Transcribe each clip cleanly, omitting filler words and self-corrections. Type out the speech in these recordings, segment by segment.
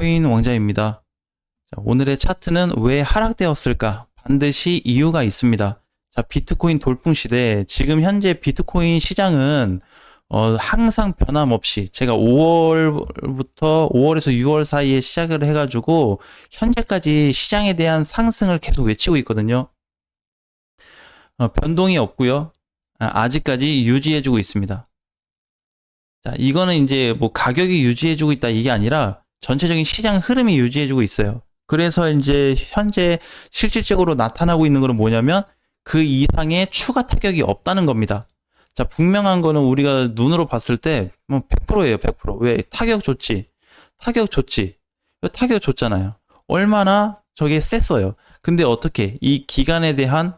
비트코인 왕자입니다. 자, 오늘의 차트는 왜 하락되었을까? 반드시 이유가 있습니다. 자, 비트코인 돌풍 시대, 지금 현재 비트코인 시장은 항상 변함없이 제가 5월에서 6월 사이에 시작을 해가지고 현재까지 시장에 대한 상승을 계속 외치고 있거든요. 변동이 없고요. 아직까지 유지해주고 있습니다. 자, 이거는 이제 뭐 가격이 유지해주고 있다 이게 아니라 전체적인 시장 흐름이 유지해주고 있어요. 그래서 이제 현재 실질적으로 나타나고 있는 것은 뭐냐면 그 이상의 추가 타격이 없다는 겁니다. 자, 분명한 거는 우리가 눈으로 봤을 때 뭐 100%예요, 100%. 왜? 타격 좋지. 타격 좋지. 타격 좋잖아요. 얼마나 저게 셌어요. 근데 어떻게 이 기간에 대한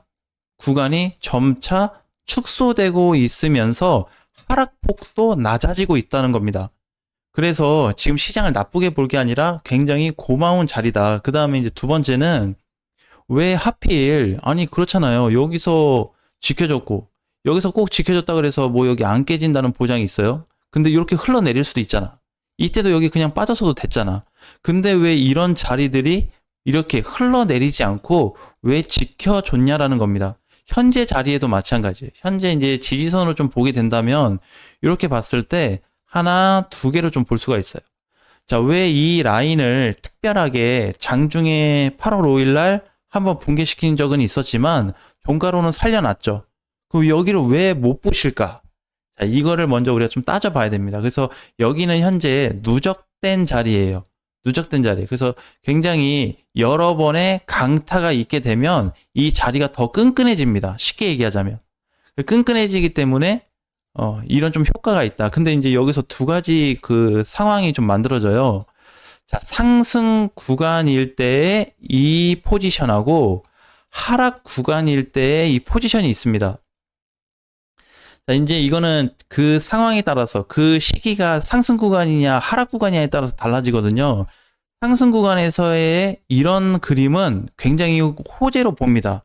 구간이 점차 축소되고 있으면서 하락폭도 낮아지고 있다는 겁니다. 그래서 지금 시장을 나쁘게 볼 게 아니라 굉장히 고마운 자리다. 그 다음에 이제 두 번째는 왜 하필, 아니, 그렇잖아요. 여기서 지켜줬고, 여기서 꼭 지켜줬다 그래서 뭐 여기 안 깨진다는 보장이 있어요? 근데 이렇게 흘러내릴 수도 있잖아. 이때도 여기 그냥 빠졌어도 됐잖아. 근데 왜 이런 자리들이 이렇게 흘러내리지 않고 왜 지켜줬냐라는 겁니다. 현재 자리에도 마찬가지예요. 현재 이제 지지선으로 좀 보게 된다면 이렇게 봤을 때 하나, 두 개로 좀 볼 수가 있어요. 자, 왜 이 라인을 특별하게 장중에 8월 5일 날 한번 붕괴시킨 적은 있었지만 종가로는 살려놨죠. 그럼 여기를 왜 못 부실까? 자, 이거를 먼저 우리가 좀 따져봐야 됩니다. 그래서 여기는 현재 누적된 자리예요. 누적된 자리. 그래서 굉장히 여러 번의 강타가 있게 되면 이 자리가 더 끈끈해집니다. 쉽게 얘기하자면. 끈끈해지기 때문에 이런 좀 효과가 있다. 근데 이제 여기서 두 가지 그 상황이 좀 만들어져요. 자, 상승 구간일 때의 이 포지션하고 하락 구간일 때의 이 포지션이 있습니다. 자, 이제 이거는 그 상황에 따라서 그 시기가 상승 구간이냐 하락 구간이냐에 따라서 달라지거든요. 상승 구간에서의 이런 그림은 굉장히 호재로 봅니다.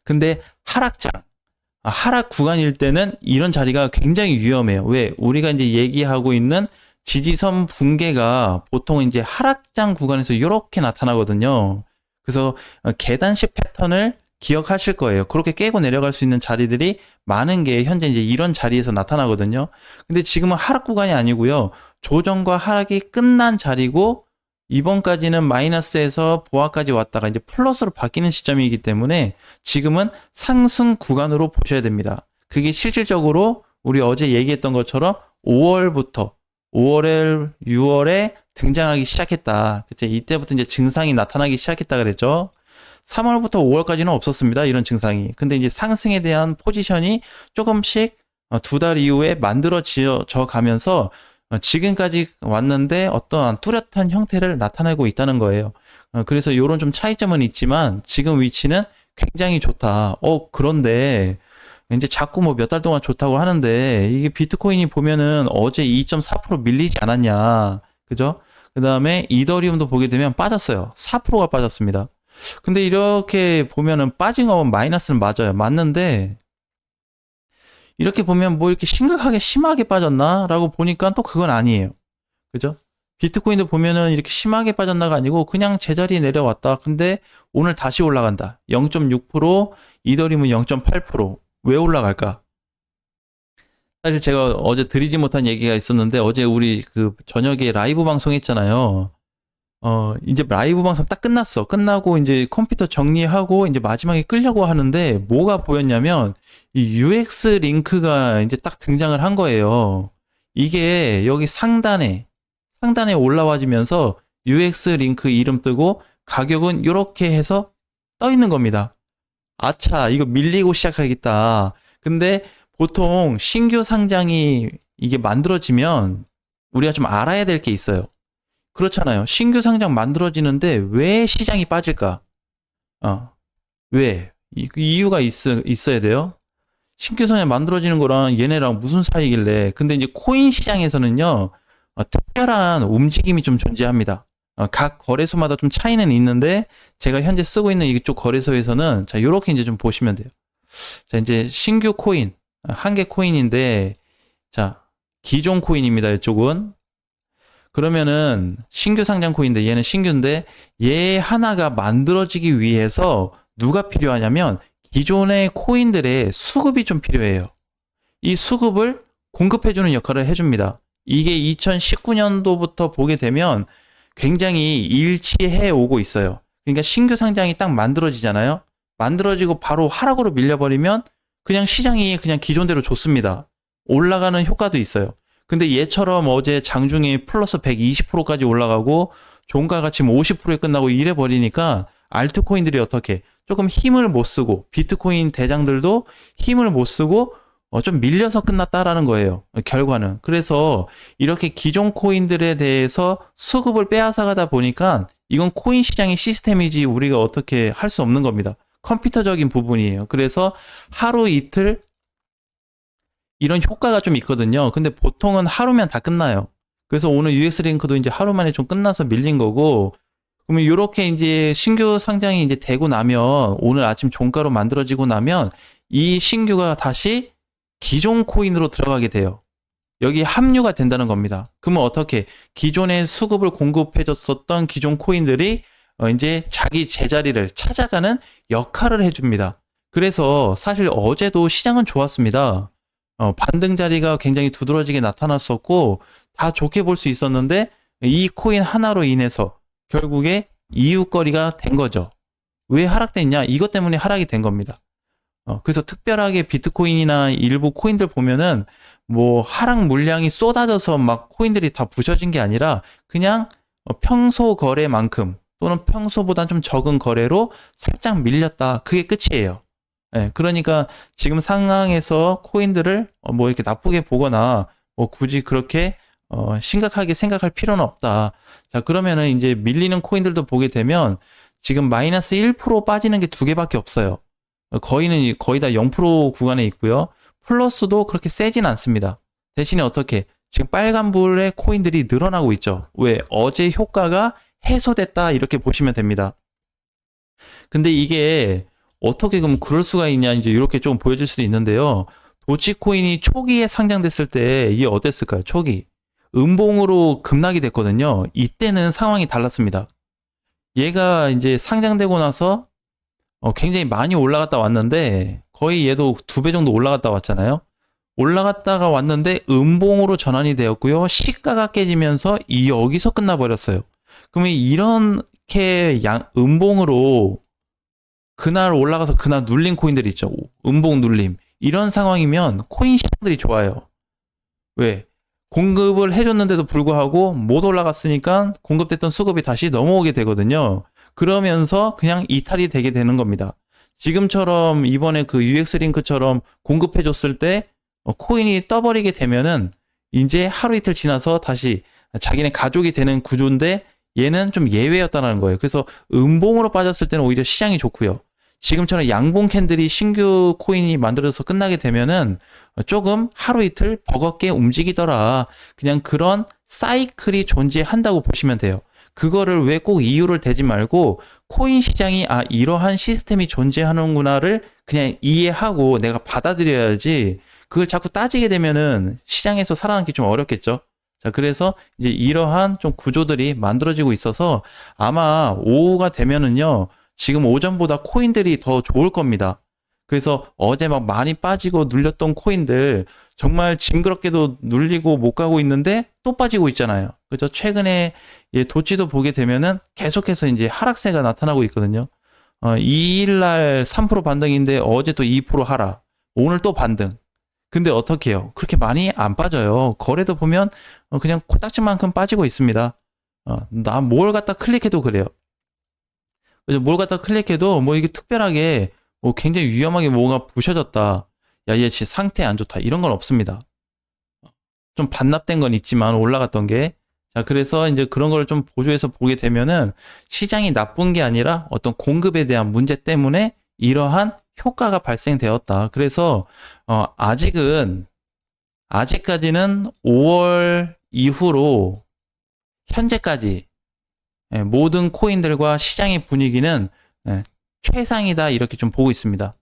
근데 하락 구간일 때는 이런 자리가 굉장히 위험해요. 왜? 우리가 이제 얘기하고 있는 지지선 붕괴가 보통 이제 하락장 구간에서 이렇게 나타나거든요. 그래서 계단식 패턴을 기억하실 거예요. 그렇게 깨고 내려갈 수 있는 자리들이 많은 게 현재 이제 이런 자리에서 나타나거든요. 근데 지금은 하락 구간이 아니고요. 조정과 하락이 끝난 자리고 이번까지는 마이너스에서 보합까지 왔다가 이제 플러스로 바뀌는 시점이기 때문에 지금은 상승 구간으로 보셔야 됩니다. 그게 실질적으로 우리 어제 얘기했던 것처럼 5월부터 5월에 6월에 등장하기 시작했다. 그때 이때부터 이제 증상이 나타나기 시작했다 그랬죠. 3월부터 5월까지는 없었습니다. 이런 증상이. 근데 이제 상승에 대한 포지션이 조금씩 두 달 이후에 만들어져 가면서 지금까지 왔는데 어떠한 뚜렷한 형태를 나타내고 있다는 거예요. 그래서 이런 좀 차이점은 있지만 지금 위치는 굉장히 좋다. 그런데 이제 자꾸 뭐 몇 달 동안 좋다고 하는데 이게 비트코인이 보면은 어제 2.4% 밀리지 않았냐. 그죠? 그 다음에 이더리움도 보게 되면 빠졌어요. 4%가 빠졌습니다. 근데 이렇게 보면은 빠진 건 마이너스는 맞아요. 맞는데 이렇게 보면 뭐 이렇게 심각하게 심하게 빠졌나? 라고 보니까 또 그건 아니에요. 그죠? 비트코인도 보면은 이렇게 심하게 빠졌나가 아니고 그냥 제자리에 내려왔다. 근데 오늘 다시 올라간다. 0.6%, 이더리움은 0.8%. 왜 올라갈까? 사실 제가 어제 드리지 못한 얘기가 있었는데 어제 우리 그 저녁에 라이브 방송 했잖아요. 이제 라이브 방송 딱 끝났어. 끝나고 이제 컴퓨터 정리하고 이제 마지막에 끌려고 하는데 뭐가 보였냐면 이 UX 링크가 이제 딱 등장을 한 거예요. 이게 여기 상단에 올라와지면서 UX 링크 이름 뜨고 가격은 이렇게 해서 떠 있는 겁니다. 아차, 이거 밀리고 시작하겠다. 근데 보통 신규 상장이 이게 만들어지면 우리가 좀 알아야 될 게 있어요. 그렇잖아요. 신규 상장 만들어지는데 왜 시장이 빠질까? 왜? 이유가 있어야 돼요. 신규 상장 만들어지는 거랑 얘네랑 무슨 사이길래. 근데 이제 코인 시장에서는요, 특별한 움직임이 좀 존재합니다. 각 거래소마다 좀 차이는 있는데, 제가 현재 쓰고 있는 이쪽 거래소에서는, 자, 요렇게 이제 좀 보시면 돼요. 자, 이제 신규 코인, 한 개 코인인데, 자, 기존 코인입니다. 이쪽은. 그러면은 신규 상장 코인인데 얘는 신규인데 얘 하나가 만들어지기 위해서 누가 필요하냐면 기존의 코인들의 수급이 좀 필요해요. 이 수급을 공급해주는 역할을 해줍니다. 이게 2019년도부터 보게 되면 굉장히 일치해 오고 있어요. 그러니까 신규 상장이 딱 만들어지잖아요. 만들어지고 바로 하락으로 밀려버리면 그냥 시장이 그냥 기존대로 좋습니다. 올라가는 효과도 있어요. 근데 얘처럼 어제 장중에 플러스 120%까지 올라가고 종가가 지금 50%에 끝나고 이래 버리니까 알트코인들이 어떻게 조금 힘을 못 쓰고 비트코인 대장들도 힘을 못 쓰고 좀 밀려서 끝났다라는 거예요. 결과는. 그래서 이렇게 기존 코인들에 대해서 수급을 빼앗아가다 보니까 이건 코인 시장의 시스템이지 우리가 어떻게 할 수 없는 겁니다. 컴퓨터적인 부분이에요. 그래서 하루 이틀 이런 효과가 좀 있거든요. 근데 보통은 하루면 다 끝나요. 그래서 오늘 UX 링크도 이제 하루 만에 좀 끝나서 밀린 거고, 그러면 이렇게 이제 신규 상장이 이제 되고 나면 오늘 아침 종가로 만들어지고 나면 이 신규가 다시 기존 코인으로 들어가게 돼요. 여기 합류가 된다는 겁니다. 그러면 어떻게 기존의 수급을 공급해줬었던 기존 코인들이 이제 자기 제자리를 찾아가는 역할을 해줍니다. 그래서 사실 어제도 시장은 좋았습니다. 반등 자리가 굉장히 두드러지게 나타났었고 다 좋게 볼 수 있었는데 이 코인 하나로 인해서 결국에 이유거리가 된 거죠. 왜 하락됐냐? 이것 때문에 하락이 된 겁니다. 그래서 특별하게 비트코인이나 일부 코인들 보면은 뭐 하락 물량이 쏟아져서 막 코인들이 다 부셔진 게 아니라 그냥 평소 거래만큼 또는 평소보다 좀 적은 거래로 살짝 밀렸다. 그게 끝이에요. 예, 그러니까 지금 상황에서 코인들을 뭐 이렇게 나쁘게 보거나 뭐 굳이 그렇게 심각하게 생각할 필요는 없다. 자, 그러면은 이제 밀리는 코인들도 보게 되면 지금 마이너스 1% 빠지는 게 두 개밖에 없어요. 거의 다 0% 구간에 있고요. 플러스도 그렇게 세진 않습니다. 대신에 어떻게 지금 빨간불의 코인들이 늘어나고 있죠. 왜? 어제 효과가 해소됐다 이렇게 보시면 됩니다. 근데 이게 어떻게 그럼 그럴 수가 있냐 이제 이렇게 좀 보여질 수도 있는데요. 도치코인이 초기에 상장됐을 때 이게 어땠을까요? 초기 음봉으로 급락이 됐거든요. 이때는 상황이 달랐습니다. 얘가 이제 상장되고 나서 굉장히 많이 올라갔다 왔는데 거의 얘도 2배 정도 올라갔다 왔잖아요. 올라갔다가 왔는데 음봉으로 전환이 되었고요. 시가가 깨지면서 여기서 끝나버렸어요. 그러면 이렇게 음봉으로 그날 올라가서 그날 눌린 코인들이 있죠. 음봉 눌림. 이런 상황이면 코인 시장들이 좋아요. 왜? 공급을 해줬는데도 불구하고 못 올라갔으니까 공급됐던 수급이 다시 넘어오게 되거든요. 그러면서 그냥 이탈이 되게 되는 겁니다. 지금처럼 이번에 그 UX 링크처럼 공급해줬을 때 코인이 떠버리게 되면은 이제 하루 이틀 지나서 다시 자기네 가족이 되는 구조인데 얘는 좀 예외였다는 거예요. 그래서 음봉으로 빠졌을 때는 오히려 시장이 좋고요. 지금처럼 양봉 캔들이 신규 코인이 만들어져서 끝나게 되면은 조금 하루 이틀 버겁게 움직이더라. 그냥 그런 사이클이 존재한다고 보시면 돼요. 그거를 왜 꼭 이유를 대지 말고 코인 시장이 이러한 시스템이 존재하는구나를 그냥 이해하고 내가 받아들여야지 그걸 자꾸 따지게 되면은 시장에서 살아남기 좀 어렵겠죠. 자, 그래서 이제 이러한 좀 구조들이 만들어지고 있어서 아마 오후가 되면은요, 지금 오전보다 코인들이 더 좋을 겁니다. 그래서 어제 막 많이 빠지고 눌렸던 코인들 정말 징그럽게도 눌리고 못 가고 있는데 또 빠지고 있잖아요. 그죠? 최근에 도치도 보게 되면은 계속해서 이제 하락세가 나타나고 있거든요. 2일날 3% 반등인데 어제 또 2% 하락. 오늘 또 반등. 근데 어떻게 해요? 그렇게 많이 안 빠져요. 거래도 보면 그냥 코딱지만큼 빠지고 있습니다. 나 뭘 갖다 클릭해도 그래요. 그래서 뭘 갖다 클릭해도 뭐 이게 특별하게 뭐 굉장히 위험하게 뭐가 부셔졌다. 야, 얘 진짜 상태 안 좋다. 이런 건 없습니다. 좀 반납된 건 있지만 올라갔던 게. 자, 그래서 이제 그런 걸 좀 보조해서 보게 되면은 시장이 나쁜 게 아니라 어떤 공급에 대한 문제 때문에 이러한 효과가 발생되었다. 그래서 아직까지는 5월 이후로 현재까지 모든 코인들과 시장의 분위기는 최상이다 이렇게 좀 보고 있습니다.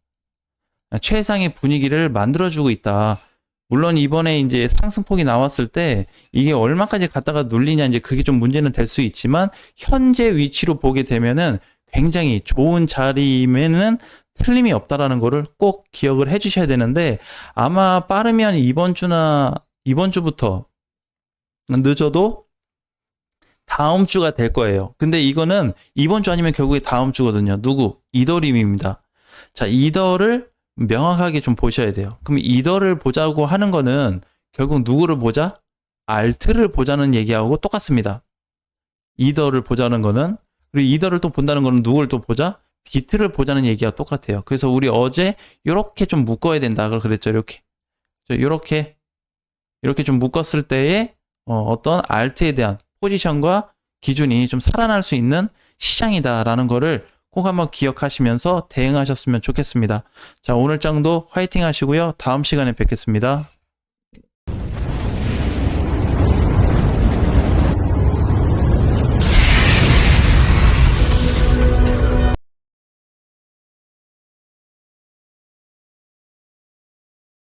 최상의 분위기를 만들어주고 있다. 물론 이번에 이제 상승폭이 나왔을 때 이게 얼마까지 갔다가 눌리냐 이제 그게 좀 문제는 될 수 있지만 현재 위치로 보게 되면은 굉장히 좋은 자리면은 틀림이 없다라는 거를 꼭 기억을 해 주셔야 되는데 아마 빠르면 이번 주부터 늦어도 다음 주가 될 거예요. 근데 이거는 이번 주 아니면 결국에 다음 주거든요. 누구? 이더리움입니다. 자, 이더를 명확하게 좀 보셔야 돼요. 그럼 이더를 보자고 하는 거는 결국 누구를 보자? 알트를 보자는 얘기하고 똑같습니다. 이더를 보자는 거는 그리고 이더를 또 본다는 거는 누구를 또 보자? 비트를 보자는 얘기가 똑같아요. 그래서 우리 어제 이렇게 좀 묶어야 된다 그랬죠. 이렇게 좀 묶었을 때에 어떤 알트에 대한 포지션과 기준이 좀 살아날 수 있는 시장이다라는 거를 꼭 한번 기억하시면서 대응하셨으면 좋겠습니다. 자, 오늘 장도 화이팅 하시고요. 다음 시간에 뵙겠습니다.